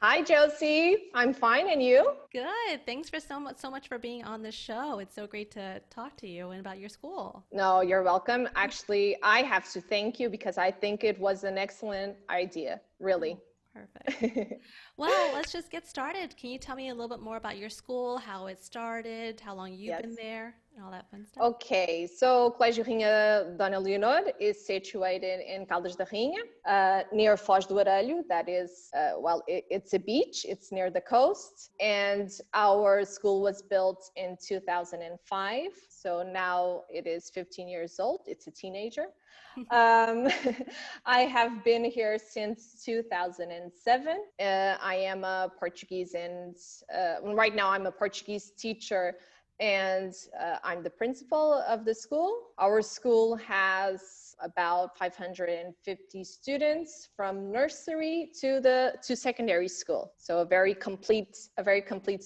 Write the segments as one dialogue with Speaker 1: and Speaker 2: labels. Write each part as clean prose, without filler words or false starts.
Speaker 1: Hi, Josie. I'm fine, and you?
Speaker 2: Good. Thanks for so much for being on the show. It's so great to talk to you and about your school.
Speaker 1: No, you're welcome. Actually, I have to thank you because I think it was an excellent idea,
Speaker 2: Oh,
Speaker 1: really.
Speaker 2: perfect. Well, let's just get started. Can you tell me a little bit more about your school, how it started, how long you've
Speaker 1: Yes.
Speaker 2: been there, and all that fun stuff?
Speaker 1: Okay, so Colegio Rainha Dona Leonor is situated in Caldas da Rainha, near Foz do Arelho. That is, it's a beach. It's near the coast. And our school was built in 2005. So now it is 15 years old. It's a teenager. Um, I have been here since 2007. I am a Portuguese and right now I'm a Portuguese teacher and I'm the principal of the school. Our school has about 550 students from nursery to secondary school. So a very complete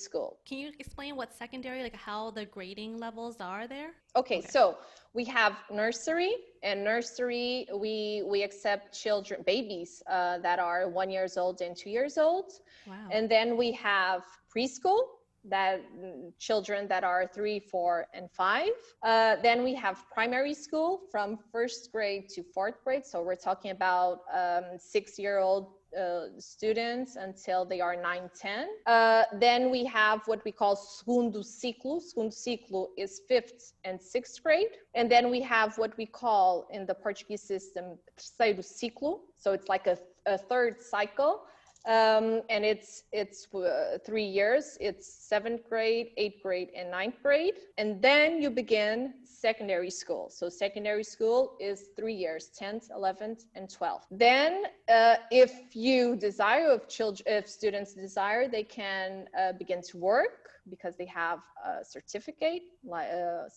Speaker 1: school.
Speaker 2: Can you explain what secondary, like how the grading levels are there?
Speaker 1: Okay,
Speaker 2: Okay.
Speaker 1: so we have nursery, and nursery we accept children, babies that are 1 years old and 2 years old,
Speaker 2: Wow.
Speaker 1: and then we have preschool that children that are 3, 4, and 5. Then we have primary school from first grade to fourth grade. So we're talking about 6-year-old students until they are 9, 10. Then we have what we call segundo ciclo. Segundo ciclo is fifth and sixth grade. And then we have what we call in the Portuguese system terceiro ciclo. So it's like a third cycle. And it's 3 years. It's seventh grade, eighth grade, and ninth grade. And then you begin secondary school. So secondary school is 3 years, 10th, 11th, and 12th. Then if you desire, if students desire, they can begin to work because they have a certificate.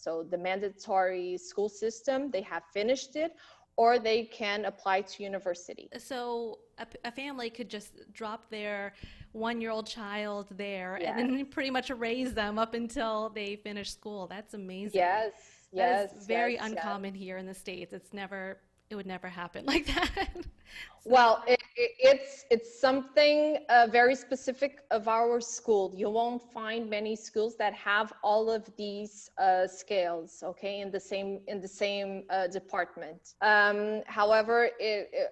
Speaker 1: So the mandatory school system, they have finished it, or they can apply to university.
Speaker 2: So a family could just drop their 1-year-old child there and
Speaker 1: Yes.
Speaker 2: then pretty much raise them up until they finish school. That's amazing.
Speaker 1: Yes,
Speaker 2: That is
Speaker 1: yes,
Speaker 2: very
Speaker 1: yes, yes.
Speaker 2: uncommon here in the States. It would never happen like that. So,
Speaker 1: Well, it's something very specific of our school. You won't find many schools that have all of these scales, okay, in the same department. However,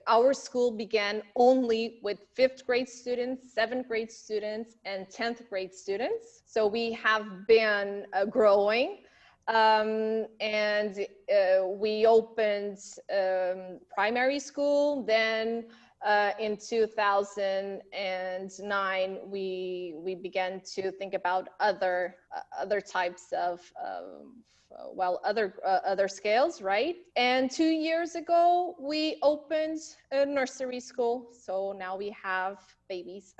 Speaker 1: our school began only with fifth grade students, seventh grade students, and 10th grade students. So we have been growing. And we opened primary school. Then in 2009, we began to think about other types of other scales, right? And 2 years ago, we opened a nursery school. So now we have babies.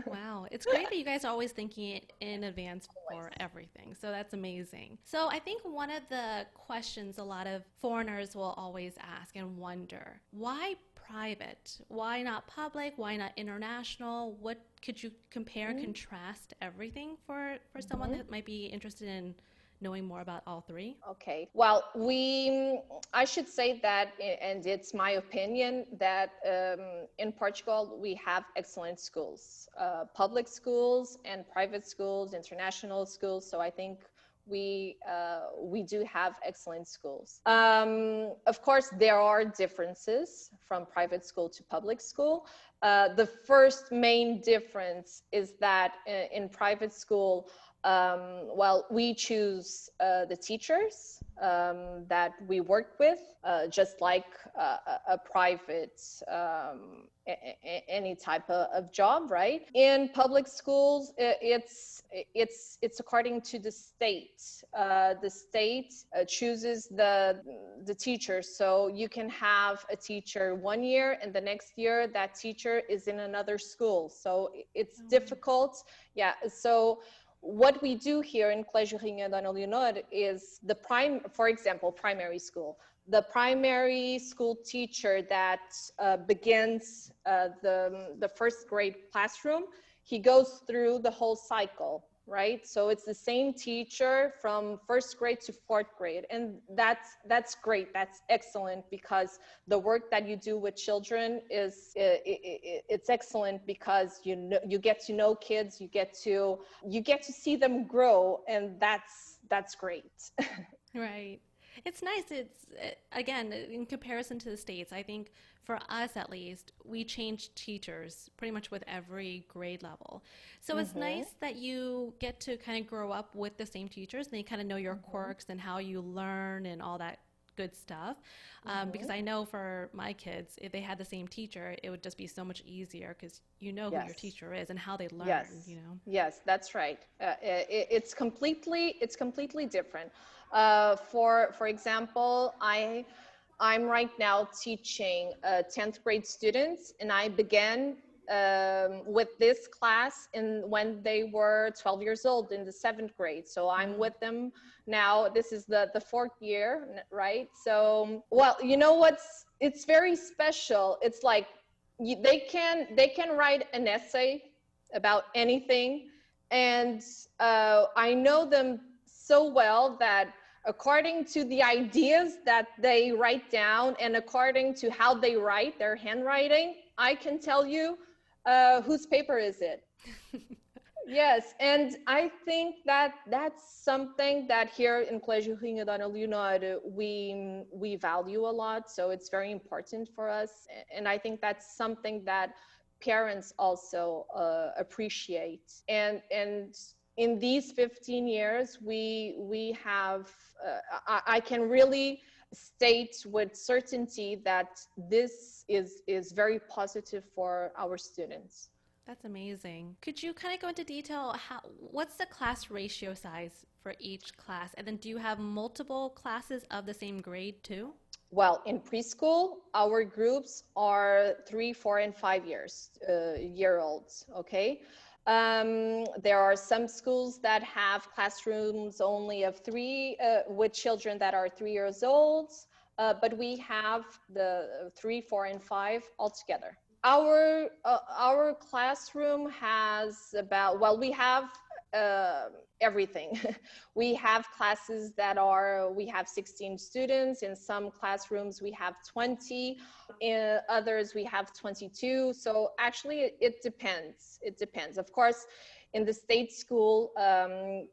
Speaker 2: wow, it's great that you guys are always thinking in advance for everything. So that's amazing. So I think one of the questions a lot of foreigners will always ask and wonder, why private? Why not public? Why not international? What could you compare and contrast everything for someone that might be interested in knowing more about all three?
Speaker 1: Okay. Well, I should say that, and it's my opinion, that in Portugal, we have excellent schools, public schools and private schools, international schools. So I think we do have excellent schools. Of course, there are differences from private school to public school. The first main difference is that in private school, we choose the teachers that we work with, just like a private, any type of job, right? In public schools, it's according to the state. The state chooses the teachers, so you can have a teacher 1 year, and the next year that teacher is in another school. So it's difficult. Yeah. So what we do here in Colegio Rainha Dona Leonor is for example, primary school. The primary school teacher that begins the first grade classroom, he goes through the whole cycle. right? So it's the same teacher from first grade to fourth grade. And that's great. That's excellent, because the work that you do with children is, it's excellent, because you get to know kids, you get to see them grow, and that's great.
Speaker 2: Right. It's nice. It's again, in comparison to the States, I think for us at least, we change teachers pretty much with every grade level. So it's
Speaker 1: Mm-hmm.
Speaker 2: nice that you get to kind of grow up with the same teachers and they kind of know your
Speaker 1: Mm-hmm.
Speaker 2: quirks and how you learn and all that good stuff. Because
Speaker 1: Mm-hmm.
Speaker 2: I know for my kids, if they had the same teacher, it would just be so much easier because you know who your
Speaker 1: Yes.
Speaker 2: teacher is and how they learn,
Speaker 1: Yes,
Speaker 2: you know?
Speaker 1: yes, that's right. It's completely different. For example, I'm right now teaching 10th grade students, and I began with this class when they were 12 years old in the 7th grade. So I'm
Speaker 2: Wow.
Speaker 1: with them now. This is the 4th year, right? So, well, you know what's, it's very special. It's like they can write an essay about anything, and I know them so well that according to the ideas that they write down and according to how they write their handwriting, I can tell you whose paper is it. Yes, and I think that that's something that here in Colegio Rainha Dona Leonor we value a lot. So it's very important for us, and I think that's something that parents also appreciate. And in these 15 years, we have I can really state with certainty that this is very positive for our students.
Speaker 2: That's amazing. Could you kind of go into detail what's the class ratio size for each class? And then do you have multiple classes of the same grade too?
Speaker 1: Well, in preschool, our groups are 3, 4, and 5 year olds. Okay. There are some schools that have classrooms only of three, with children that are 3 years old, but we have the 3, 4, and 5 altogether. Our classroom has about, well, we have uh, everything. We have classes that are, we have 16 students. In some classrooms we have 20, in others we have 22. So actually it depends. It depends. Of course, in the state school,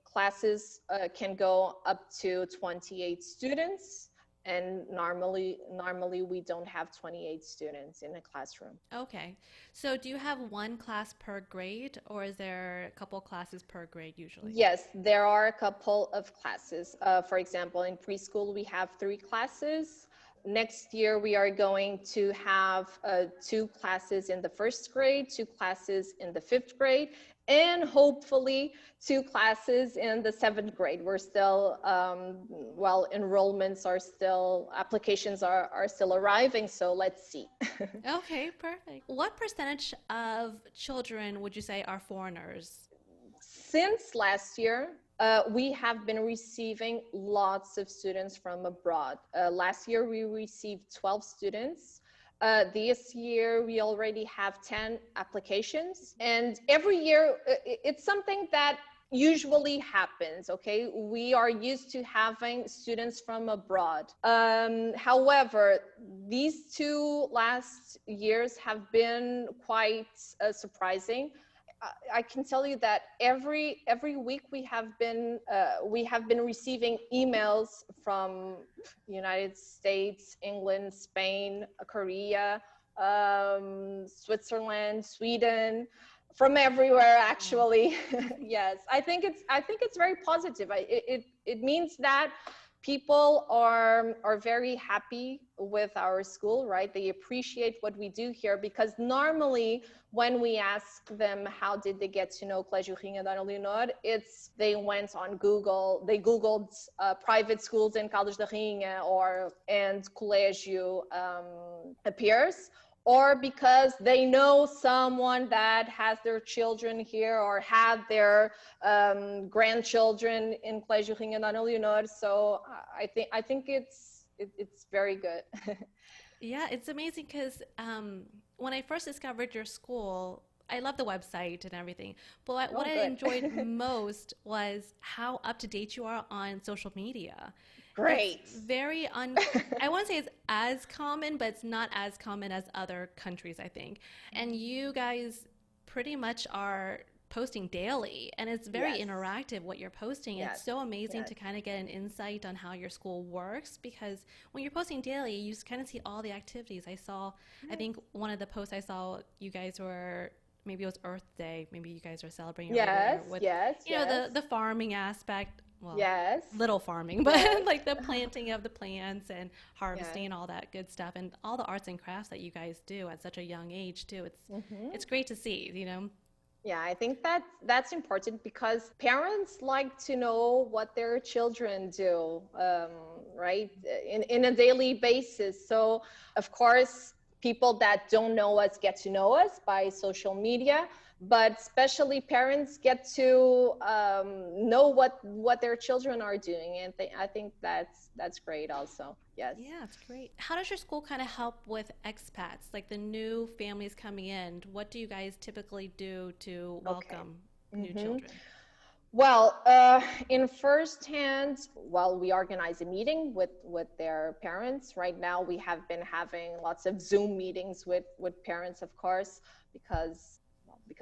Speaker 1: classes can go up to 28 students, and normally we don't have 28 students in a classroom.
Speaker 2: Okay. So do you have one class per grade or is there a couple classes per grade usually?
Speaker 1: Yes, there are a couple of classes. For example, in preschool, we have 3 classes. Next year, we are going to have 2 classes in the first grade, 2 classes in the fifth grade, and hopefully 2 classes in the seventh grade. We're still, well, enrollments are still, applications are still arriving, so let's see.
Speaker 2: Okay, perfect. What percentage of children would you say are foreigners?
Speaker 1: Since last year, we have been receiving lots of students from abroad. Last year, we received 12 students. This year, we already have 10 applications. And every year, it's something that usually happens, okay? We are used to having students from abroad. However, these 2 last years have been quite surprising. I can tell you that every week we have been receiving emails from United States, England, Spain, Korea, Switzerland, Sweden, from everywhere
Speaker 2: Wow.
Speaker 1: actually. Yes, I think it's very positive. It means that people are very happy with our school, right? They appreciate what we do here, because normally when we ask them how did they get to know Colegio Rainha Dona Leonor, it's they went on Google, they Googled private schools in Caldas da Rainha, or and Colegio appears, or because they know someone that has their children here or had their grandchildren in Colegio Rainha Dona Leonor. So I think it's very good.
Speaker 2: Yeah, it's amazing because when I first discovered your school, I love the website and everything. But what I
Speaker 1: good.
Speaker 2: enjoyed most was how up to date you are on social media. It's
Speaker 1: Great.
Speaker 2: very I won't say it's as common, but it's not as common as other countries, I think. And you guys pretty much are posting daily, and it's very
Speaker 1: Yes.
Speaker 2: interactive what you're posting. It's
Speaker 1: Yes.
Speaker 2: so amazing
Speaker 1: Yes.
Speaker 2: to kind of get an insight on how your school works, because when you're posting daily, you kind of see all the activities. I think one of the posts I saw, you guys were, maybe it was Earth Day, maybe you guys are celebrating
Speaker 1: Yes.
Speaker 2: earlier with,
Speaker 1: Yes. Yes.
Speaker 2: the farming aspect. Well,
Speaker 1: Yes.
Speaker 2: little farming, but
Speaker 1: Yes.
Speaker 2: like the planting of the plants and
Speaker 1: Yes.
Speaker 2: harvesting and all that good stuff, and all the arts and crafts that you guys do at such a young age too. It's great to see, you know.
Speaker 1: Yeah, I think that's important because parents like to know what their children do, right, in a daily basis. So, of course, people that don't know us get to know us by social media, but especially parents get to know what their children are doing, and I think that's great also. Yes.
Speaker 2: Yeah, it's great. How does your school kind of help with expats, like the new families coming in? What do you guys typically do to
Speaker 1: Okay.
Speaker 2: welcome new
Speaker 1: hmm
Speaker 2: children?
Speaker 1: Well, in first hand, well, we organize a meeting with their parents. Right now, we have been having lots of Zoom meetings with parents, of course, because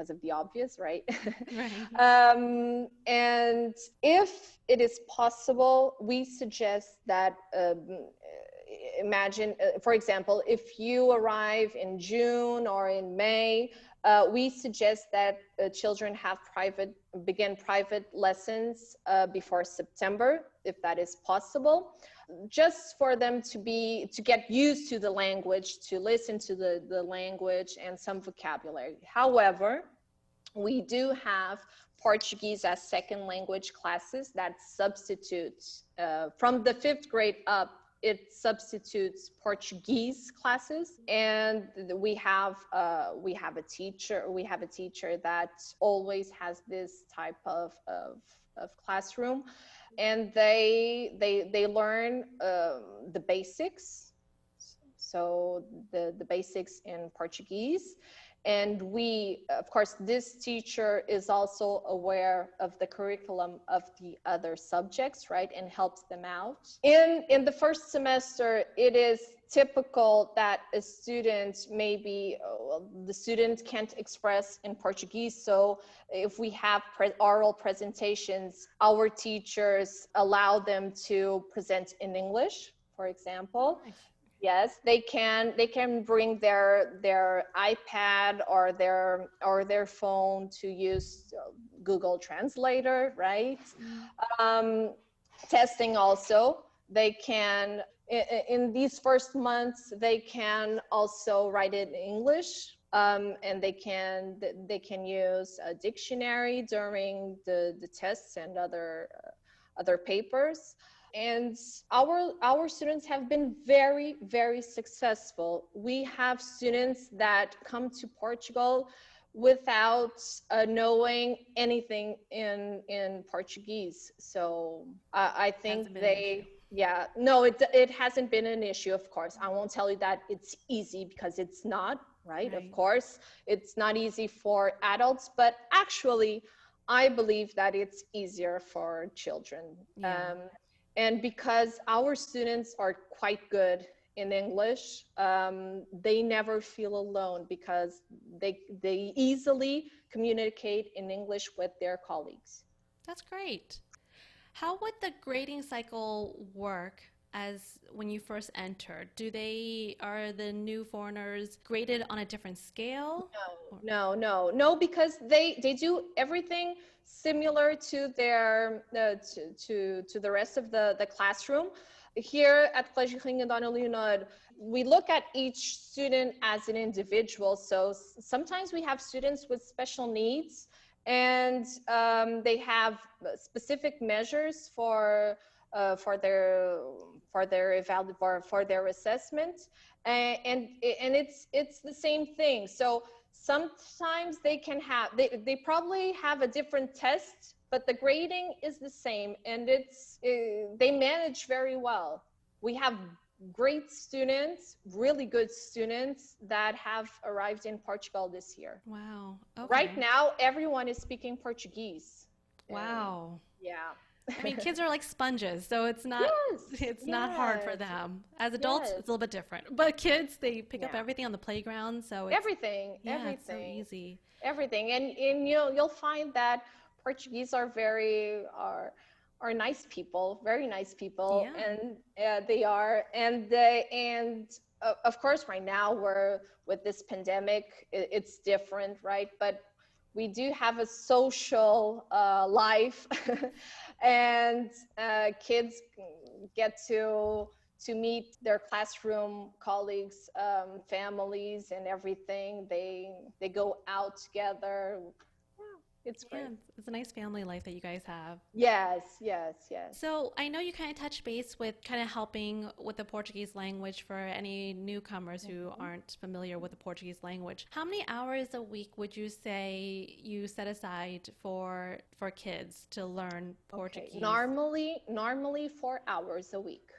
Speaker 1: of the obvious, right?
Speaker 2: Right.
Speaker 1: And if it is possible, we suggest that imagine, for example, if you arrive in June or in May, we suggest that children begin private lessons before September, if that is possible, just for them to get used to the language, to listen to the language and some vocabulary. However, we do have Portuguese as second language classes that substitutes from the fifth grade up. It substitutes Portuguese classes, and we have a teacher. We have a teacher that always has this type of classroom, and they learn the basics. So the basics in Portuguese, and we, of course, this teacher is also aware of the curriculum of the other subjects, right, and helps them out. In the first semester, it is typical that a student maybe the student can't express in Portuguese, so if we have oral presentations, our teachers allow them to present in English, for example.
Speaker 2: Nice.
Speaker 1: Yes, they can bring their iPad or their phone to use Google Translator, right? Um, Testing also, they can in these first months they can also write it in English. And they can use a dictionary during the tests and other papers. And our students have been very, very successful. We have students that come to Portugal without knowing anything in Portuguese. So I think
Speaker 2: Hasn't been an issue.
Speaker 1: yeah, no, it hasn't been an issue. Of course, I won't tell you that it's easy, because it's not, right? Of
Speaker 2: Right.
Speaker 1: course, it's not easy for adults, but actually, I believe that it's easier for children.
Speaker 2: Yeah.
Speaker 1: And because our students are quite good in English, they never feel alone, because they easily communicate in English with their colleagues.
Speaker 2: That's great. How would the grading cycle work as when you first entered? Are the new foreigners graded on a different scale? Or-
Speaker 1: No, because they do everything similar to their to the rest of the classroom. Here at Colegio Rainha D Leonor, we look at each student as an individual. So sometimes we have students with special needs, and they have specific measures for their for their assessment, and it's the same thing. So sometimes they probably have a different test, but the grading is the same, and they manage very well. We have great students, really good students that have arrived in Portugal this year.
Speaker 2: Wow. Okay.
Speaker 1: Right now, everyone is speaking Portuguese.
Speaker 2: Wow.
Speaker 1: Yeah.
Speaker 2: I mean, kids are like sponges, so it's not not hard for them. As adults, it's a little bit different. But kids, they pick up everything on the playground, so it's
Speaker 1: everything.
Speaker 2: it's so easy.
Speaker 1: Everything. And you'll find that Portuguese are are nice people, very nice people, and they are, and of course, right now we're with this pandemic, it's different, right? But we do have a social life, and kids get to meet their classroom colleagues, families, and everything. They go out together. It's great.
Speaker 2: It's a nice family life that you guys have.
Speaker 1: Yes.
Speaker 2: So I know you kind of touched base with kind of helping with the Portuguese language for any newcomers who aren't familiar with the Portuguese language. How many hours a week would you say you set aside for kids to learn Portuguese?
Speaker 1: Okay. Normally 4 hours a week.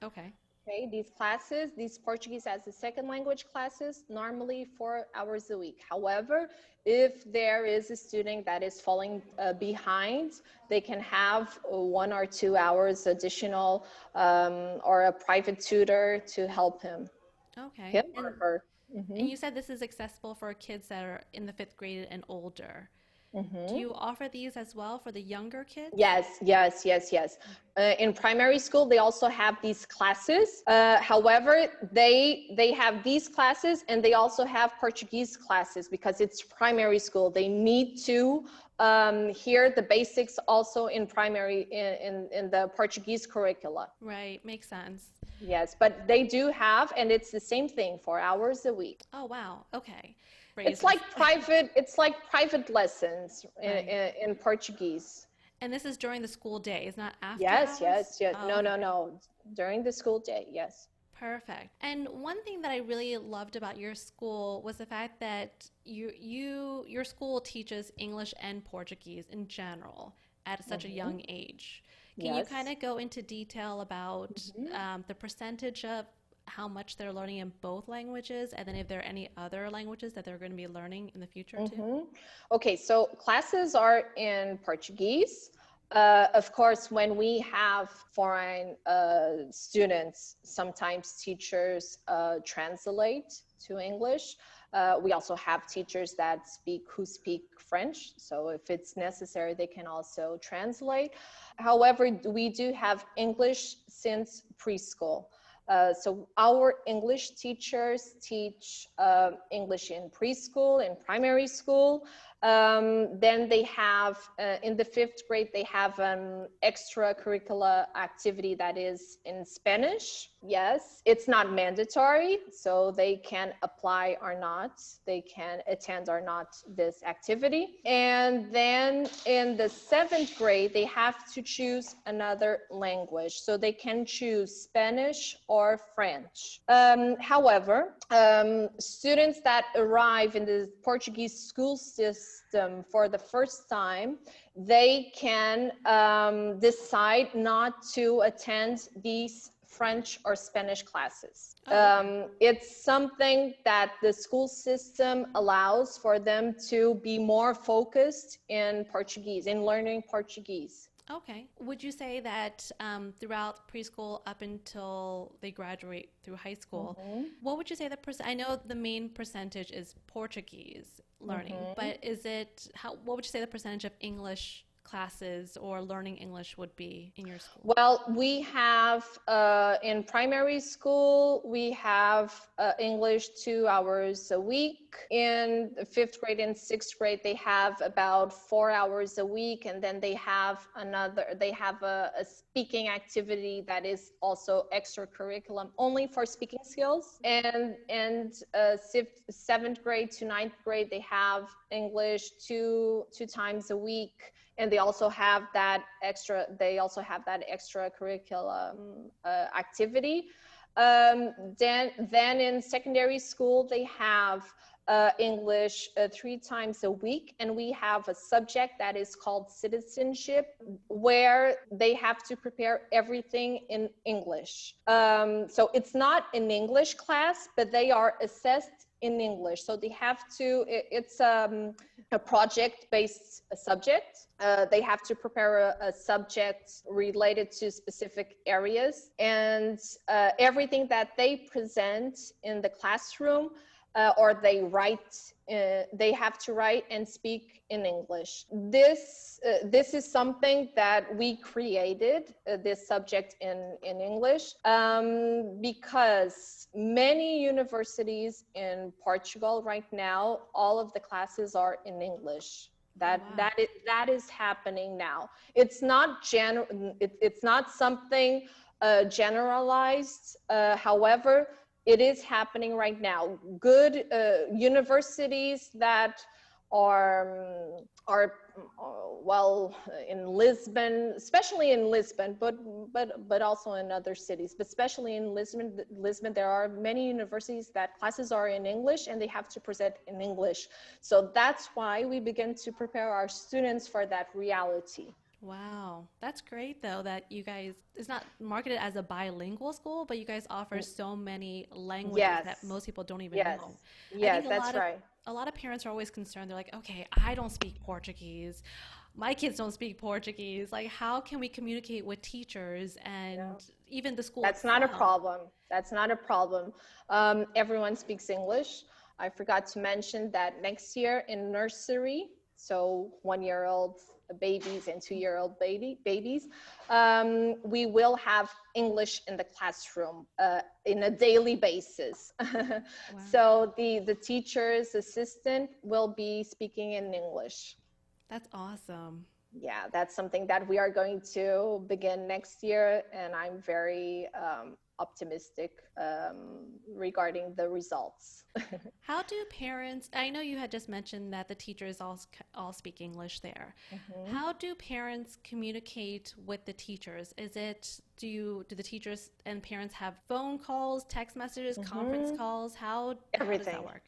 Speaker 2: Okay.
Speaker 1: Okay, these classes, these Portuguese as a second language classes, normally 4 hours a week. However, if there is a student that is falling behind, they can have 1 or 2 hours additional, or a private tutor to help him.
Speaker 2: Okay.
Speaker 1: Him or her.
Speaker 2: And you said this is accessible for kids that are in the 5th grade and older. Do you offer these as well for the younger kids?
Speaker 1: Yes. In primary school, they also have these classes. However, they have these classes, and they also have Portuguese classes because it's primary school. They need to hear the basics also in primary, in the Portuguese curricula.
Speaker 2: Right, makes sense.
Speaker 1: Yes, but they do have, and it's the same thing, 4 hours a week.
Speaker 2: Oh, wow. Okay.
Speaker 1: It's like private lessons in Portuguese.
Speaker 2: And this is during the school day, it's not after
Speaker 1: Yes.
Speaker 2: hours? Oh,
Speaker 1: No. During the school day, yes.
Speaker 2: Perfect. And one thing that I really loved about your school was the fact that your school teaches English and Portuguese in general at such a young age. Can you kind of go into detail about the percentage of how much they're learning in both languages, and then if there are any other languages that they're going to be learning in the future too?
Speaker 1: Okay, so classes are in Portuguese. Of course, when we have foreign students, sometimes teachers translate to English. We also have teachers who speak French. So if it's necessary, they can also translate. However, we do have English since preschool. So our English teachers teach English in preschool, in primary school. Then they have, in the 5th grade, they have an extracurricular activity that is in Spanish. Yes, it's not mandatory, so they can apply or not. They can attend or not this activity. And then in the 7th grade, they have to choose another language. So they can choose Spanish or French. However, students that arrive in the Portuguese school system for the first time, they can decide not to attend these French or Spanish classes. It's something that the school system allows for them to be more focused in Portuguese, in learning Portuguese.
Speaker 2: Okay. Would you say that throughout preschool up until they graduate through high school, what would you say I know the main percentage is Portuguese learning, but what would you say the percentage of English classes or learning English would be in your school?
Speaker 1: Well, we have in primary school, we have English 2 hours a week. In 5th grade and 6th grade, they have about 4 hours a week. And then they have a speaking activity that is also extracurriculum only for speaking skills. And 7th grade to 9th grade, they have English two times a week. And they also have that extracurricular activity. Then in secondary school, they have English 3 times a week, and we have a subject that is called citizenship, where they have to prepare everything in English. So it's not an English class, but they are assessed in English. So they have to, it's a project-based subject. They have to prepare a subject related to specific areas, and everything that they present in the classroom or they have to write and speak in English. This is something that we created, this subject in English, because many universities in Portugal right now, all of the classes are in English. That is happening now. It's not it's not something generalized. However, it is happening right now. Good universities that are well in Lisbon, especially in Lisbon, but also in other cities, but especially in Lisbon, there are many universities that classes are in English and they have to present in English. So that's why we begin to prepare our students for that reality.
Speaker 2: Wow, that's great though that you guys, it's not marketed as a bilingual school, but you guys offer so many languages that most people don't even know. I
Speaker 1: Yes,
Speaker 2: think
Speaker 1: that's right.
Speaker 2: A lot of parents are always concerned. They're like, okay, I don't speak Portuguese. My kids don't speak Portuguese. Like, how can we communicate with teachers and even the school
Speaker 1: That's
Speaker 2: itself?
Speaker 1: not a problem. That's not a problem. Everyone speaks English. I forgot to mention that next year in nursery, so 1-year-old babies and 2-year-old babies, we will have English in the classroom in a daily basis. Wow. So the teacher's assistant will be speaking in English.
Speaker 2: That's awesome.
Speaker 1: Yeah, that's something that we are going to begin next year, and I'm very optimistic regarding the results.
Speaker 2: How do parents, I know you had just mentioned that the teachers all speak English there. Mm-hmm. How do parents communicate with the teachers? Do the teachers and parents have phone calls, text messages, conference calls? How does that work?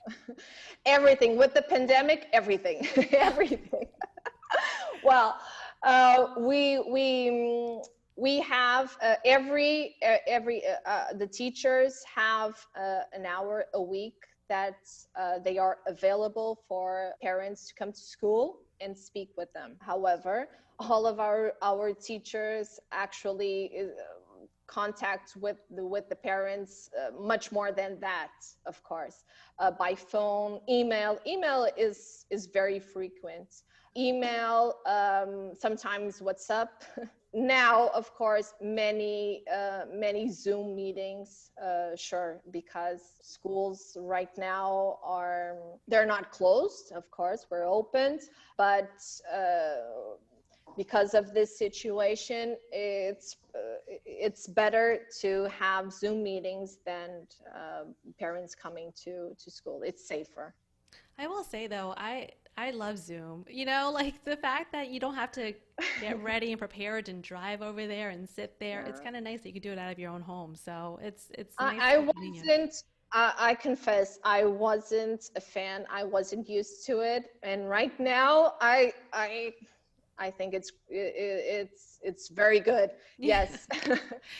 Speaker 1: Everything. With the pandemic, everything. Everything. Well, we have the teachers have an hour a week that they are available for parents to come to school and speak with them. However, all of our teachers actually contact with the parents much more than that, of course, by phone, email. Email is very frequent. Email, sometimes WhatsApp. Now, of course, many Zoom meetings, sure, because schools right now they're not closed, of course, we're opened, but because of this situation, it's better to have Zoom meetings than parents coming to school. It's safer.
Speaker 2: I will say though, I love Zoom. You know, like the fact that you don't have to get ready and prepared and drive over there and sit there. It's kind of nice that you can do it out of your own home. So it's nice.
Speaker 1: I confess, I wasn't a fan. I wasn't used to it, and right now, I think it's very good. Yes,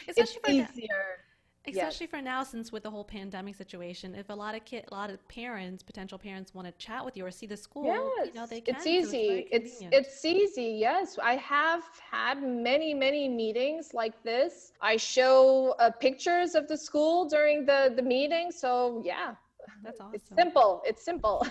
Speaker 1: it's easier.
Speaker 2: Especially for now, since with the whole pandemic situation, if a lot of parents, potential parents, want to chat with you or see the school, they can.
Speaker 1: It's easy. So it's easy. Yes, I have had many meetings like this. I show pictures of the school during the meeting. So yeah.
Speaker 2: That's awesome.
Speaker 1: It's simple.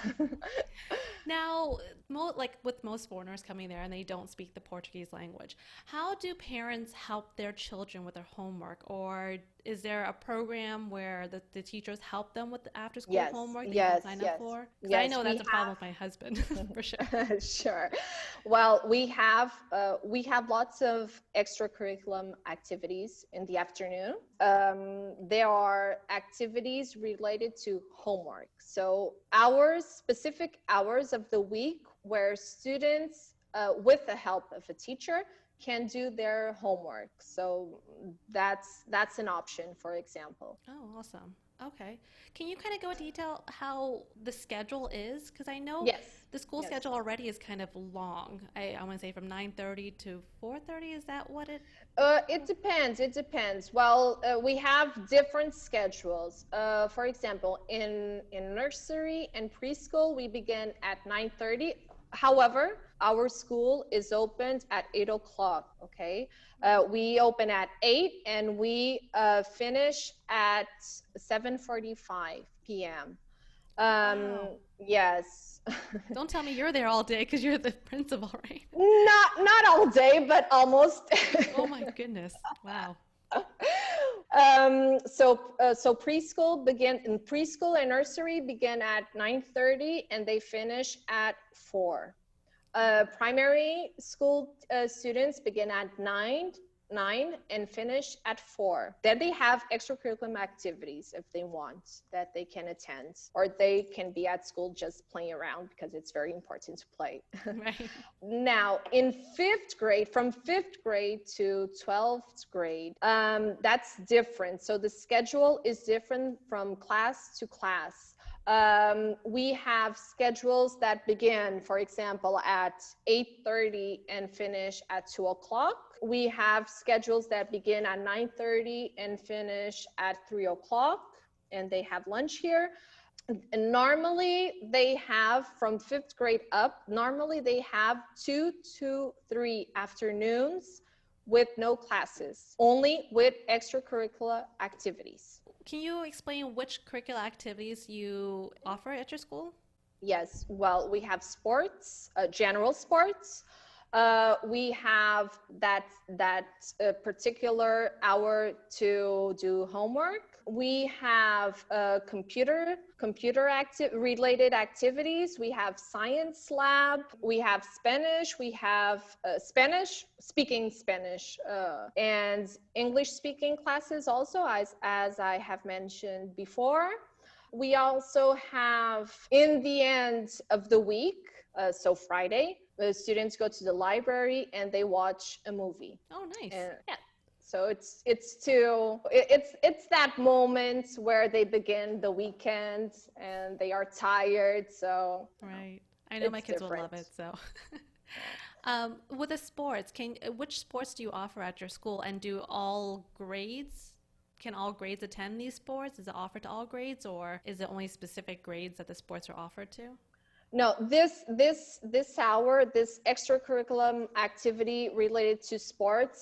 Speaker 2: Now, like with most foreigners coming there and they don't speak the Portuguese language, how do parents help their children with their homework? Or is there a program where the teachers help them with the after-school homework that you can sign up for? Because I know that's a problem with my husband, for sure.
Speaker 1: Sure. Well, we have lots of extracurricular activities in the afternoon. There are activities related to homework. So specific hours of the week where students, with the help of a teacher, can do their homework. So that's an option, for example.
Speaker 2: Oh, awesome. Okay. Can you kind of go into detail how the schedule is? Because I know
Speaker 1: Yes.
Speaker 2: the school
Speaker 1: Yes.
Speaker 2: schedule already is kind of long. I want to say from 9:30 to 4:30. Is that what it?
Speaker 1: It depends. It depends. Well, we have different schedules. For example, in nursery and preschool, we begin at 9:30. However, our school is opened at 8 o'clock. Okay, we open at 8 and we finish at 7:45 p.m.
Speaker 2: Wow.
Speaker 1: Yes.
Speaker 2: Don't tell me you're there all day because you're the principal, right?
Speaker 1: Not all day, but almost.
Speaker 2: Oh my goodness. Wow.
Speaker 1: So preschool and nursery begin at 9:30 and they finish at 4. Primary school students begin at 9 and finish at 4. Then they have extracurricular activities if they want that they can attend, or they can be at school just playing around because it's very important to play.
Speaker 2: Right.
Speaker 1: Now, in 5th grade, from 5th grade to 12th grade, that's different. So the schedule is different from class to class. We have schedules that begin, for example, at 8:30 and finish at 2 o'clock. We have schedules that begin at 9:30 and finish at 3 o'clock, and they have lunch here. And normally they have, from 5th grade up, normally they have 2 to 3 afternoons with no classes, only with extracurricular activities.
Speaker 2: Can you explain which curricular activities you offer at your school?
Speaker 1: Yes, well, we have sports, general sports. We have that particular hour to do homework. We have related activities. We have science lab. We have Spanish. We have speaking Spanish, and English speaking classes also, as I have mentioned before. We also have, in the end of the week, so Friday, the students go to the library and they watch a movie.
Speaker 2: Oh, nice.
Speaker 1: Yeah. So it's that moment where they begin the weekend and they are tired. So
Speaker 2: right. I know my kids will love it. So, with the sports, which sports do you offer at your school, and do all grades? Can all grades attend these sports? Is it offered to all grades, or is it only specific grades that the sports are offered to?
Speaker 1: No, this extracurricular activity related to sports,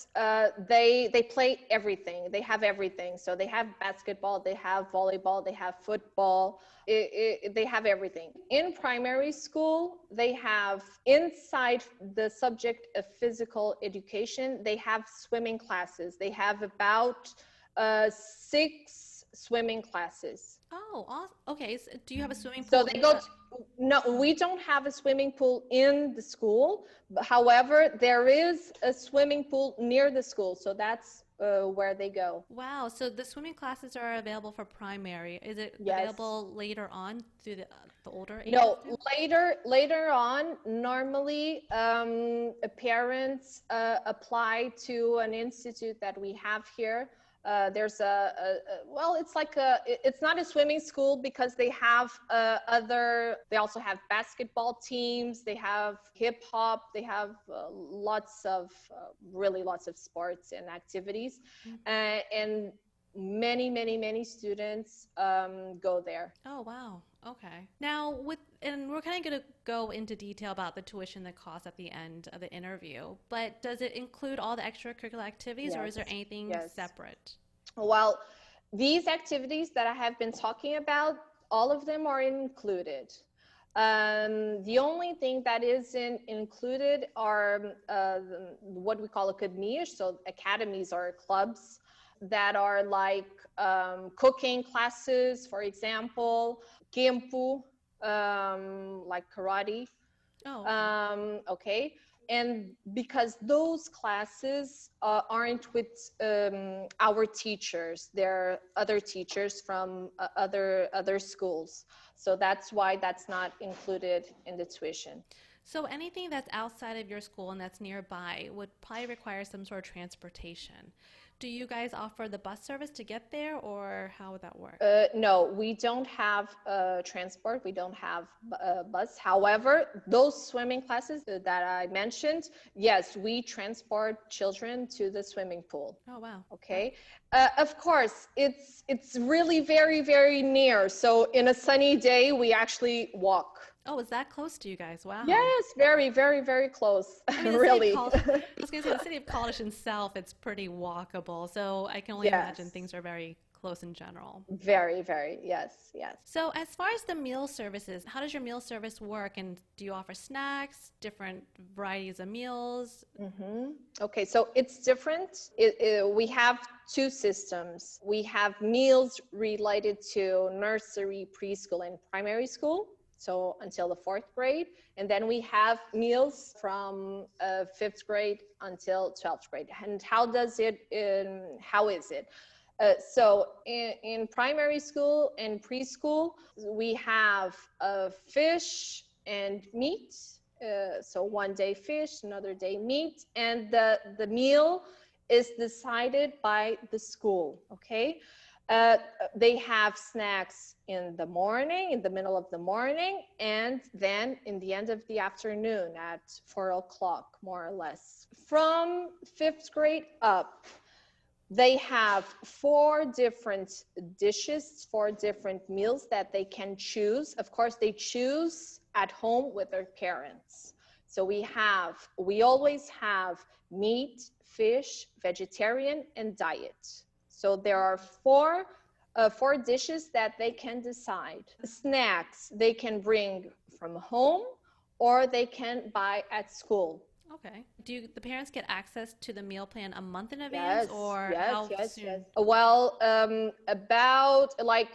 Speaker 1: they play everything. They have everything. So they have basketball, they have volleyball, they have football. They have everything. In primary school, they have, inside the subject of physical education, they have swimming classes. They have about 6 swimming classes.
Speaker 2: Oh, awesome. Okay. So do you have a swimming
Speaker 1: So
Speaker 2: pool?
Speaker 1: no, we don't have a swimming pool in the school. However, there is a swimming pool near the school. So that's where they go.
Speaker 2: Wow. So the swimming classes are available for primary. Is it
Speaker 1: Yes.
Speaker 2: available later on through the older ages?
Speaker 1: No, later on, normally parents apply to an institute that we have here. There's well, it's not a swimming school because they have they also have basketball teams, they have hip hop, they have really lots of sports and activities. And many students go there.
Speaker 2: Oh, wow. Okay. Now, and we're kind of going to go into detail about the tuition, the cost at the end of the interview, but does it include all the extracurricular activities, or is there anything separate?
Speaker 1: Well, these activities that I have been talking about, all of them are included. The only thing that isn't included are what we call academias, so academies or clubs that are like cooking classes, for example, Kempo, like karate.
Speaker 2: Oh,
Speaker 1: Okay. And because those classes aren't with our teachers, they're other teachers from other schools. So that's why that's not included in the tuition.
Speaker 2: So anything that's outside of your school and that's nearby would probably require some sort of transportation. Do you guys offer the bus service to get there, or how would that work?
Speaker 1: No, we don't have transport. We don't have a bus. However, those swimming classes that I mentioned, yes, we transport children to the swimming pool.
Speaker 2: Oh, wow.
Speaker 1: Okay. Of course, it's really very, very near. So in a sunny day, we actually walk.
Speaker 2: Oh, is that close to you guys? Wow.
Speaker 1: Yes, very, very, very close.
Speaker 2: I mean,
Speaker 1: Really.
Speaker 2: I was going to say, the city of College itself, it's pretty walkable. So I can only imagine
Speaker 1: Yes.
Speaker 2: things are very close in general.
Speaker 1: Very, very. Yes, yes.
Speaker 2: So as far as the meal services, how does your meal service work? And do you offer snacks, different varieties of meals?
Speaker 1: Okay, so it's different. We have two systems. We have meals related to nursery, preschool, and primary school, so until the 4th grade. And then we have meals from 5th grade until 12th grade. And how is it? So in primary school and preschool, we have fish and meat. So one day fish, another day meat, and the meal is decided by the school, okay? They have snacks in the morning, in the middle of the morning, and then in the end of the afternoon at 4 o'clock, more or less. From 5th grade up, they have 4 different dishes, 4 different meals that they can choose. Of course, they choose at home with their parents. So we always have meat, fish, vegetarian, and diet. So there are 4 dishes that they can decide. Snacks they can bring from home or they can buy at school.
Speaker 2: Okay. Do the parents get access to the meal plan a month in advance, or how soon?
Speaker 1: Yes. Well, about like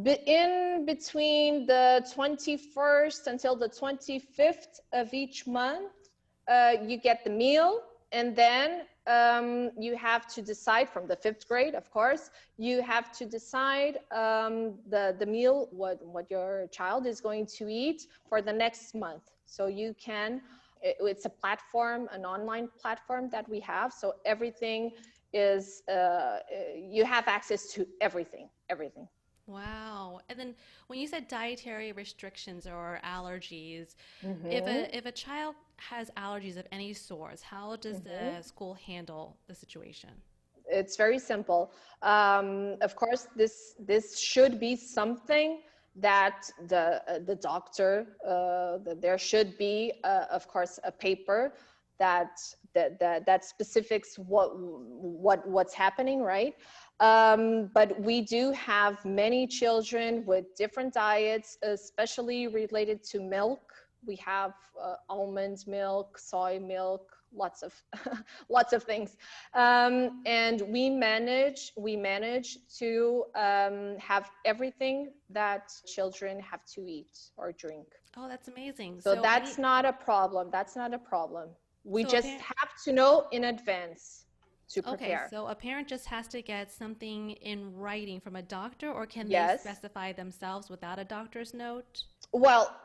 Speaker 1: in between the 21st until the 25th of each month, you get the meal, and then you have to decide from the 5th grade, of course, you have to decide the meal, what your child is going to eat for the next month. So you can, it's a platform, an online platform that we have. So everything is, you have access to everything.
Speaker 2: Wow. And then when you said dietary restrictions or allergies, if a child has allergies of any sort, how does the school handle the situation?
Speaker 1: It's very simple. Of course, this should be something that the doctor, there should be, of course, a paper that specifics what's happening, right? But we do have many children with different diets, especially related to milk. We have almond milk, soy milk, lots of lots of things, and we manage to have everything that children have to eat or drink.
Speaker 2: Oh, that's amazing.
Speaker 1: So that's not a problem. We
Speaker 2: So
Speaker 1: just have to know in advance to prepare.
Speaker 2: Okay, so a parent just has to get something in writing from a doctor, or can they
Speaker 1: Yes.
Speaker 2: specify themselves without a doctor's note?
Speaker 1: Well,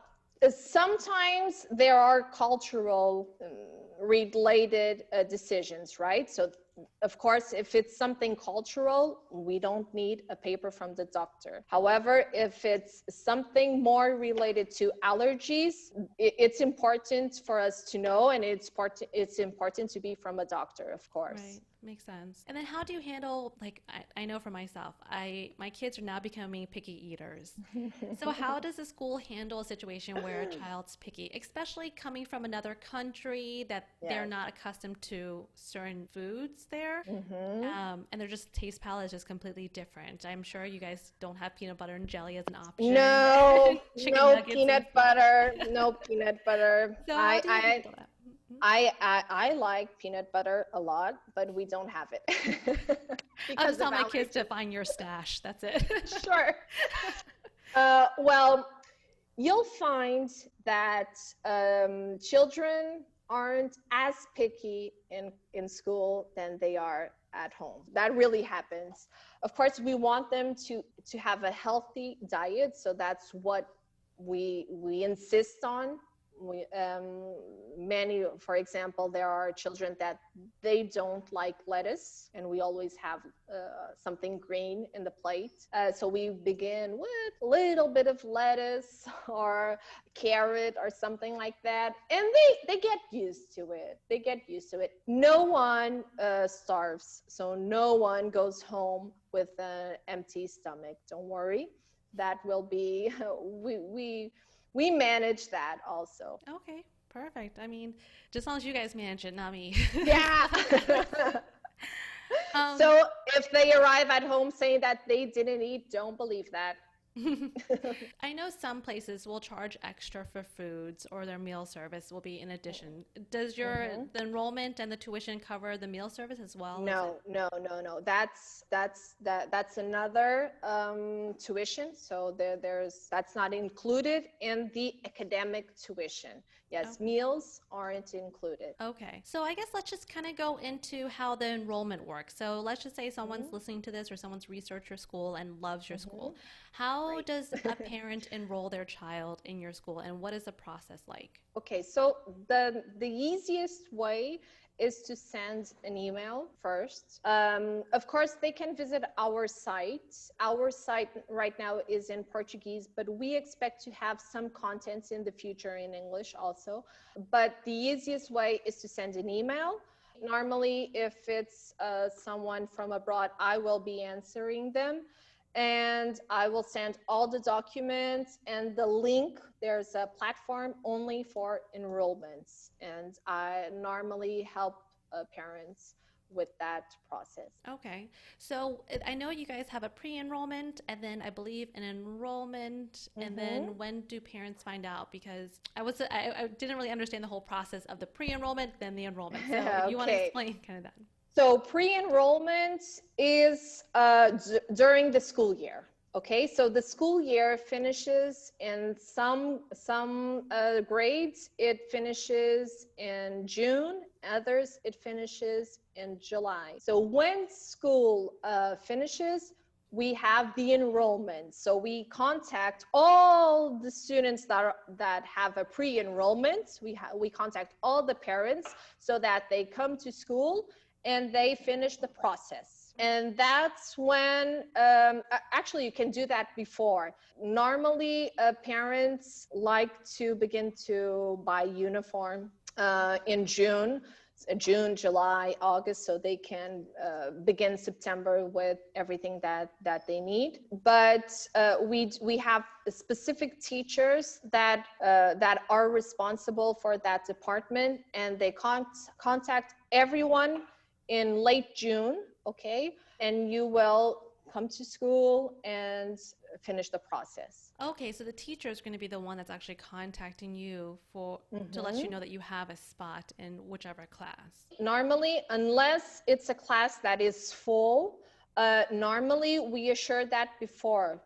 Speaker 1: sometimes there are cultural related decisions, right? So of course, if it's something cultural, we don't need a paper from the doctor. However, if it's something more related to allergies, it's important for us to know, and it's important to be from a doctor, of course.
Speaker 2: Right. Makes sense. And then how do you handle, like, I know for myself, my kids are now becoming picky eaters. So how does the school handle a situation where a child's picky, especially coming from another country that they're not accustomed to certain foods there, and their just taste palette is just completely different? I'm sure you guys don't have peanut butter and jelly as an option.
Speaker 1: No, no peanut butter, no peanut butter.
Speaker 2: So how do you handle that?
Speaker 1: I like peanut butter a lot, but we don't have it.
Speaker 2: I'll just tell my kids to find your stash. That's it.
Speaker 1: Sure. Well, you'll find that children aren't as picky in school than they are at home. That really happens. Of course, we want them to have a healthy diet, so that's what we insist on Many, for example, there are children that they don't like lettuce, and we always have something green in the plate. So we begin with a little bit of lettuce or carrot or something like that, and they get used to it. They get used to it. No one starves, so no one goes home with an empty stomach. Don't worry, that will be we manage that also.
Speaker 2: Okay, perfect. I mean, just as long as you guys manage it, not me.
Speaker 1: Yeah.
Speaker 2: um,
Speaker 1: So if they arrive at home saying that they didn't eat, don't believe that.
Speaker 2: I know some places will charge extra for foods, or their meal service will be in addition. Does the enrollment and the tuition cover the meal service as well?
Speaker 1: No, no, no, no. That's another tuition. So that's not included in the academic tuition. Yes,
Speaker 2: Okay.
Speaker 1: meals aren't included.
Speaker 2: Okay. So I guess let's just kind of go into how the enrollment works. So let's just say someone's listening to this, or someone's researched your school and loves your school. How
Speaker 1: Great.
Speaker 2: does a parent enroll their child in your school, and what is the process like?
Speaker 1: Okay, so the easiest way is to send an email first. Of course, they can visit our site. Our site right now is in Portuguese, but we expect to have some contents in the future in English also. But the easiest way is to send an email. Normally, if it's someone from abroad, I will be answering them. And I will send all the documents and the link. There's a platform only for enrollments, and I normally help parents with that process.
Speaker 2: Okay. So I know you guys have a pre-enrollment, and then I believe an enrollment, and then when do parents find out? Because I didn't really understand the whole process of the pre-enrollment, then the enrollment. So if you want to explain kind of that.
Speaker 1: So pre-enrollment is during the school year. Okay, so the school year finishes in some grades, it finishes in June, others it finishes in July. So when school finishes, we have the enrollment. So we contact all the students that have a pre-enrollment. We contact all the parents so that they come to school and they finish the process. And that's when, actually you can do that before. Normally, parents like to begin to buy uniform in June, July, August, so they can begin September with everything that they need. But we have specific teachers that are responsible for that department, and they contact everyone in late June, okay? And you will come to school and finish the process.
Speaker 2: Okay, so the teacher is going to be the one that's actually contacting you to let you know that you have a spot in whichever class.
Speaker 1: Normally, unless it's a class that is full, normally we assure that before.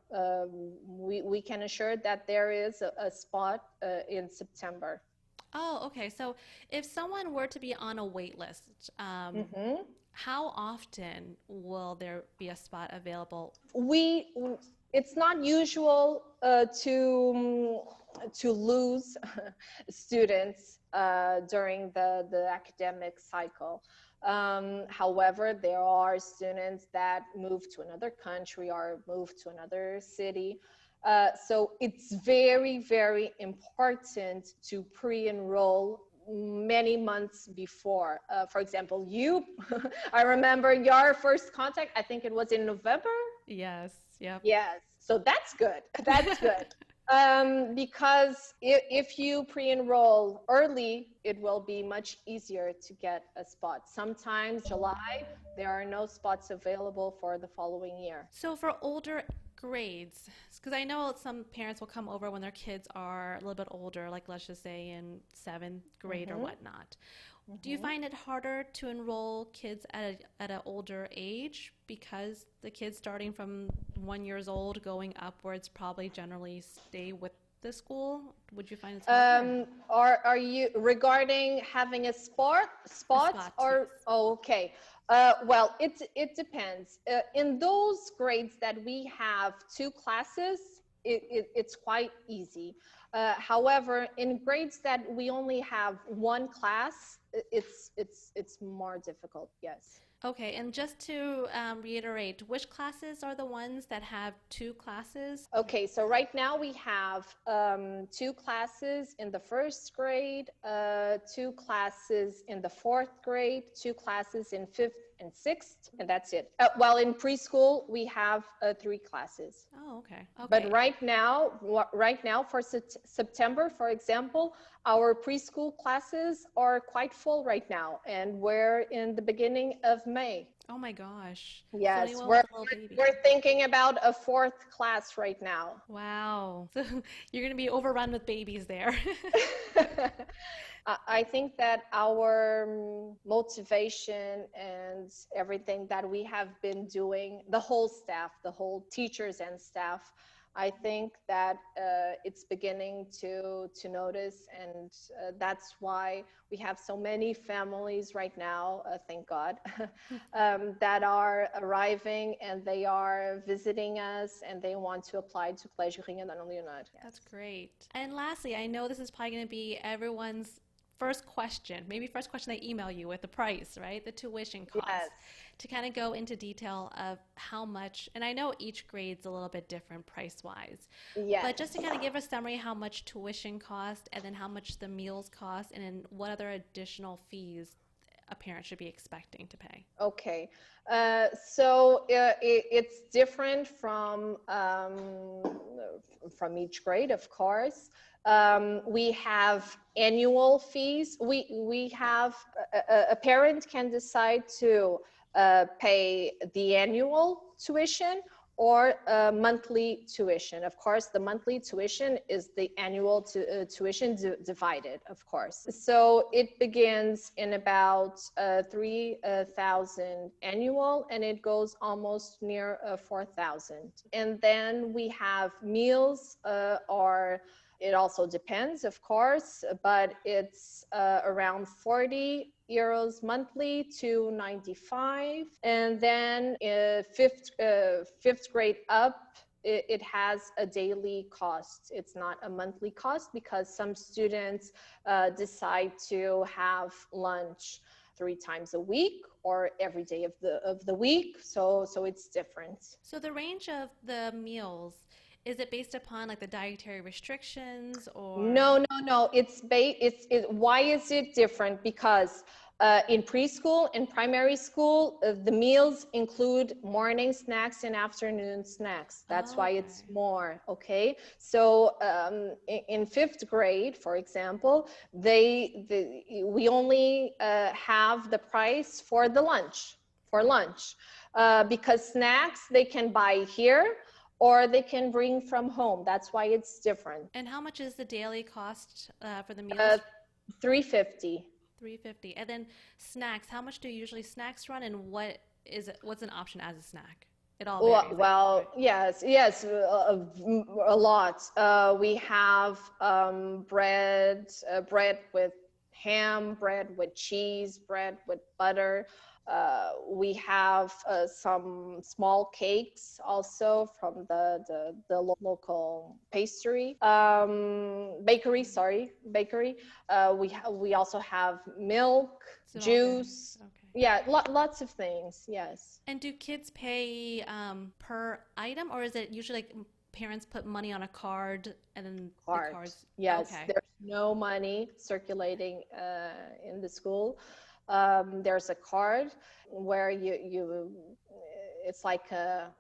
Speaker 1: We can assure that there is a spot in September.
Speaker 2: Oh, okay. So if someone were to be on a wait list, how often will there be a spot available?
Speaker 1: It's not usual to lose students during the academic cycle. However, there are students that move to another country or move to another city. So it's very, very important to pre-enroll many months before. For example, I remember your first contact, I think it was in November.
Speaker 2: Yes, yep.
Speaker 1: Yes, so that's good. That's good. Because if you pre-enroll early, it will be much easier to get a spot. Sometimes July, there are no spots available for the following year.
Speaker 2: So for older grades, because I know some parents will come over when their kids are a little bit older, like let's just say in 7th grade or whatnot. Do you find it harder to enroll kids at an older age, because the kids starting from 1 year old going upwards probably generally stay with the school? Would you find it's harder?
Speaker 1: Are you regarding having a spot or?
Speaker 2: Yes.
Speaker 1: Oh, okay. Well, it depends. In those grades that we have 2 classes, it's quite easy. However, in grades that we only have one class, it's more difficult. Yes.
Speaker 2: Okay, and just to reiterate, which classes are the ones that have two classes?
Speaker 1: Okay, so right now we have two classes in the first grade, two classes in the fourth grade, two classes in fifth and sixth, and that's it. Well, in preschool, we have three classes.
Speaker 2: Oh, okay. Okay.
Speaker 1: But right now for September, for example, our preschool classes are quite full right now, and we're in the beginning of May.
Speaker 2: Oh my gosh.
Speaker 1: Yes,
Speaker 2: So with a little baby.
Speaker 1: we're thinking about a fourth class right now.
Speaker 2: Wow. So you're going to be overrun with babies there.
Speaker 1: I think that our motivation and everything that we have been doing, the whole staff, the whole teachers and staff, I think that it's beginning to notice, and that's why we have so many families right now, thank God, that are arriving and they are visiting us and they want to apply to Colegio Rainha D Leonor. Yes.
Speaker 2: That's great. And lastly, I know this is probably going to be everyone's first question, maybe first question they email you with the price, right? The tuition cost.
Speaker 1: Yes.
Speaker 2: To kind of go into detail of how much, and I know each grade's a little bit different price-wise,
Speaker 1: Yes.
Speaker 2: but just to kind of give a summary how much tuition cost and then how much the meals cost and then what other additional fees a parent should be expecting to pay.
Speaker 1: Okay, so it's different from each grade, of course. We have annual fees. We have a parent can decide to pay the annual tuition or monthly tuition. Of course, the monthly tuition is the annual tuition divided, of course. So it begins in about 3,000 annual, and it goes almost near 4,000. And then we have meals, or it also depends, of course, but it's around 40 euros monthly to 95. And then fifth grade up, it has a daily cost. It's not a monthly cost because some students decide to have lunch 3 times a week or every day of the week. So it's different.
Speaker 2: So the range of the meals, is it based upon like the dietary restrictions or?
Speaker 1: No. Why is it different? Because in preschool and primary school, the meals include morning snacks and afternoon snacks. That's why it's more, okay? So in fifth grade, for example, we only have the price for the lunch, because snacks they can buy here, or they can bring from home. That's why it's different.
Speaker 2: And how much is the daily cost for the meals?
Speaker 1: 350.
Speaker 2: 350. And then snacks, how much do usually snacks run, and what's an option as a snack? It all varies.
Speaker 1: Well, yes, a lot. We have bread with ham, bread with cheese, bread with butter. We have some small cakes also from the local bakery. We also have milk, juice.
Speaker 2: Okay.
Speaker 1: Yeah, lots of things. Yes.
Speaker 2: And do kids pay per item, or is it usually like parents put money on a card and then the cards?
Speaker 1: Yes.
Speaker 2: Okay.
Speaker 1: There's no money circulating in the school. There's a card where you it's like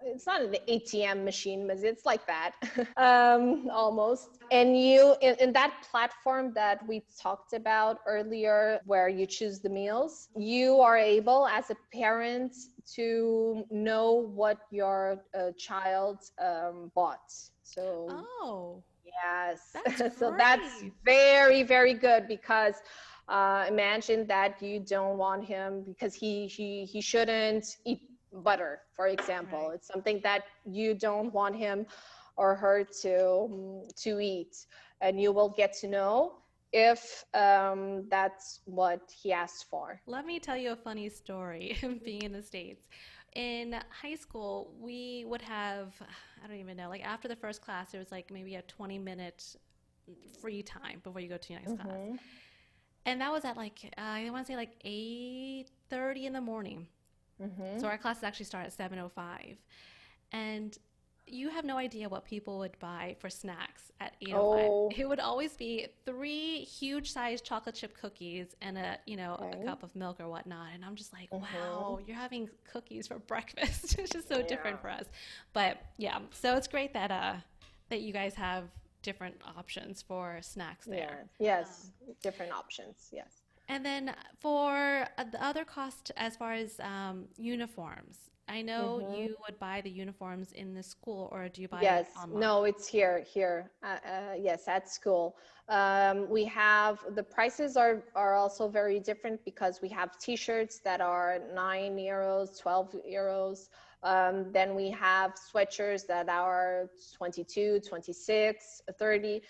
Speaker 1: it's not an ATM machine, but it's like that almost. And you in that platform that we talked about earlier, where you choose the meals, you are able as a parent to know what your child bought. So yes,
Speaker 2: that's
Speaker 1: so that's very, very good, because imagine that you don't want him because he shouldn't eat butter, for example. Right. It's something that you don't want him or her to eat, and you will get to know if that's what he asked for.
Speaker 2: Let me tell you a funny story being in the States. in high school, we would have, I don't even know, like after the first class, there was like maybe a 20-minute free time before you go to your next class. And that was at like, I want to say like 8:30 in the morning. So our classes actually start at 7:05. And you have no idea what people would buy for snacks at 8:05.
Speaker 1: Oh,
Speaker 2: It would always be 3 huge-sized chocolate chip cookies and a cup of milk or whatnot. And I'm just like, wow, you're having cookies for breakfast. It's just so different for us. But yeah, so it's great that that you guys have different options for snacks there.
Speaker 1: Yes, different options. Yes.
Speaker 2: And then for the other cost as far as uniforms, I know you would buy the uniforms in the school, or do you buy it online?
Speaker 1: No, it's here. Yes, at school. We have, the prices are also very different because we have t-shirts that are €9, €12. Then we have sweatshirts that are 22, 26, 30.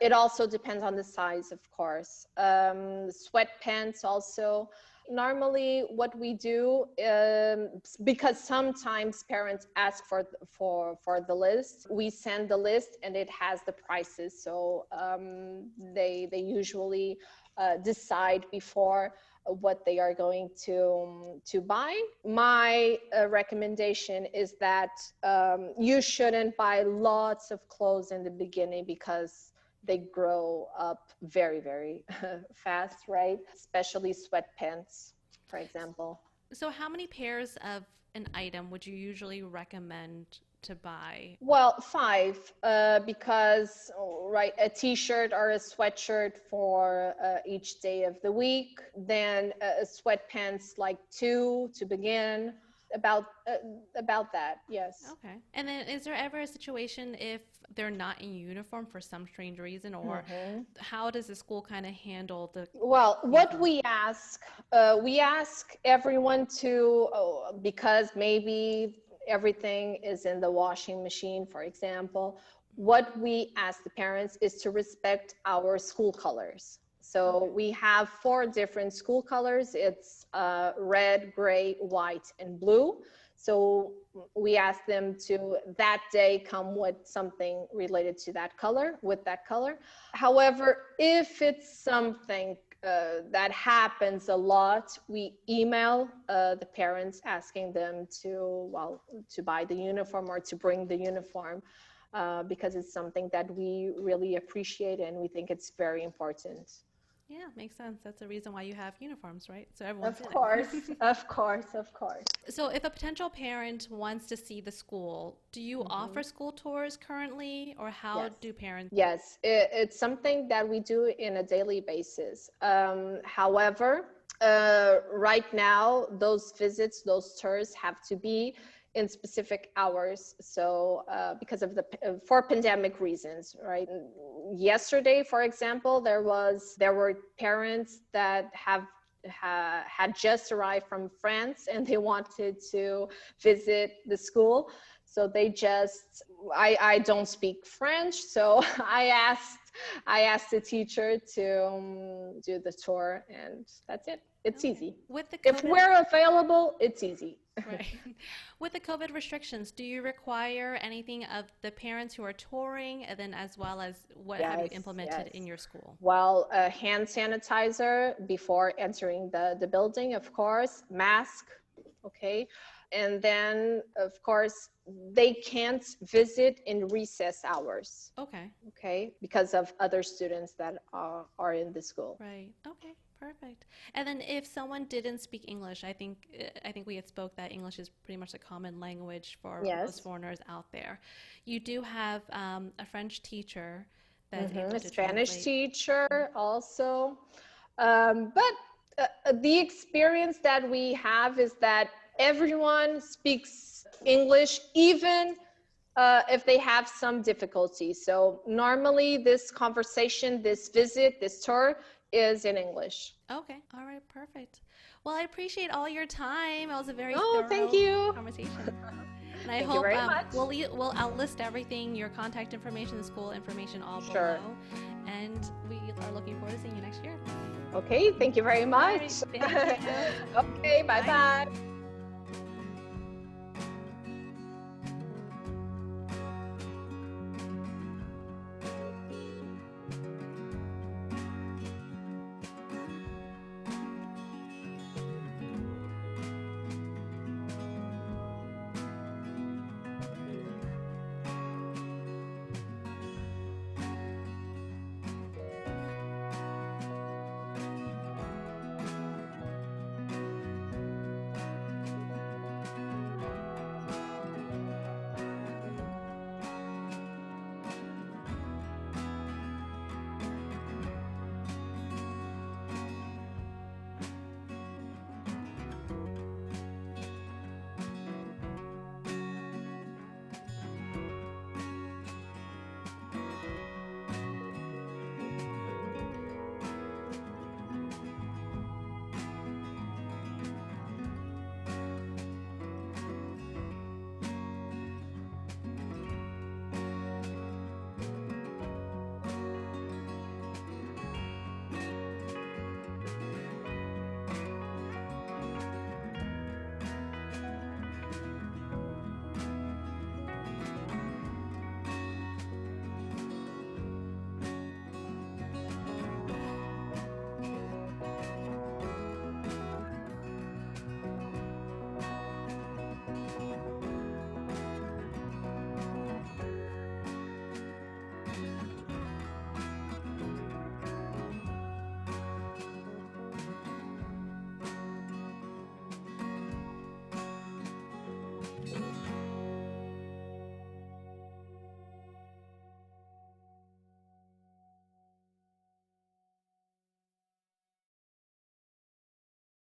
Speaker 1: It also depends on the size, of course. Sweatpants also. Normally what we do, because sometimes parents ask for the list, we send the list and it has the prices. So they usually decide before what they are going to buy. My recommendation is that you shouldn't buy lots of clothes in the beginning because they grow up very, very fast, right? Especially sweatpants, for example.
Speaker 2: So how many pairs of an item would you usually recommend to buy?
Speaker 1: Well, 5, because, right, a t-shirt or a sweatshirt for each day of the week, then sweatpants like 2 to begin. About that, yes.
Speaker 2: Okay. And then is there ever a situation if they're not in uniform for some strange reason, or how does the school kind of handle the...
Speaker 1: Well, what we ask everyone to, because maybe everything is in the washing machine, for example, what we ask the parents is to respect our school colors. So we have 4 different school colors. It's red, gray, white, and blue. So we ask them to that day come with something related to that color, with that color. However, if it's something that happens a lot, we email the parents asking them to buy the uniform or to bring the uniform, because it's something that we really appreciate and we think it's very important.
Speaker 2: Yeah, makes sense. That's the reason why you have uniforms, right? So everyone's in it.
Speaker 1: Of course.
Speaker 2: So if a potential parent wants to see the school, do you offer school tours currently, or how do parents?
Speaker 1: Yes, it's something that we do in a daily basis. However, right now, those visits, those tours have to be in specific hours. So because of for pandemic reasons, right? Yesterday, for example, there were parents that had just arrived from France and they wanted to visit the school. So I don't speak French, so I asked the teacher to do the tour, and that's it. It's easy. If we're available, it's easy.
Speaker 2: Right. With the COVID restrictions, do you require anything of the parents who are touring, and then as well as what have you implemented in your school?
Speaker 1: Well, hand sanitizer before entering the building, of course, mask, okay. And then, of course, they can't visit in recess hours. Okay, because of other students that are in the school.
Speaker 2: Right. Okay. Perfect. And then if someone didn't speak English, I think we had spoke that English is pretty much a common language for most foreigners out there. You do have a French teacher that's able to
Speaker 1: Spanish
Speaker 2: translate.
Speaker 1: Teacher also. But the experience that we have is that everyone speaks English, even if they have some difficulty. So normally this conversation, this visit, this tour is in English.
Speaker 2: Okay. All right. Perfect. Well, I appreciate all your time. It was a very
Speaker 1: thank you.
Speaker 2: Conversation. And I
Speaker 1: Thank
Speaker 2: hope
Speaker 1: you very much.
Speaker 2: I'll list everything, your contact information, the school information, all below. And we are looking forward to seeing you next year.
Speaker 1: Okay. Thank you very much.
Speaker 2: All right, thank you.
Speaker 1: Okay. Bye-bye.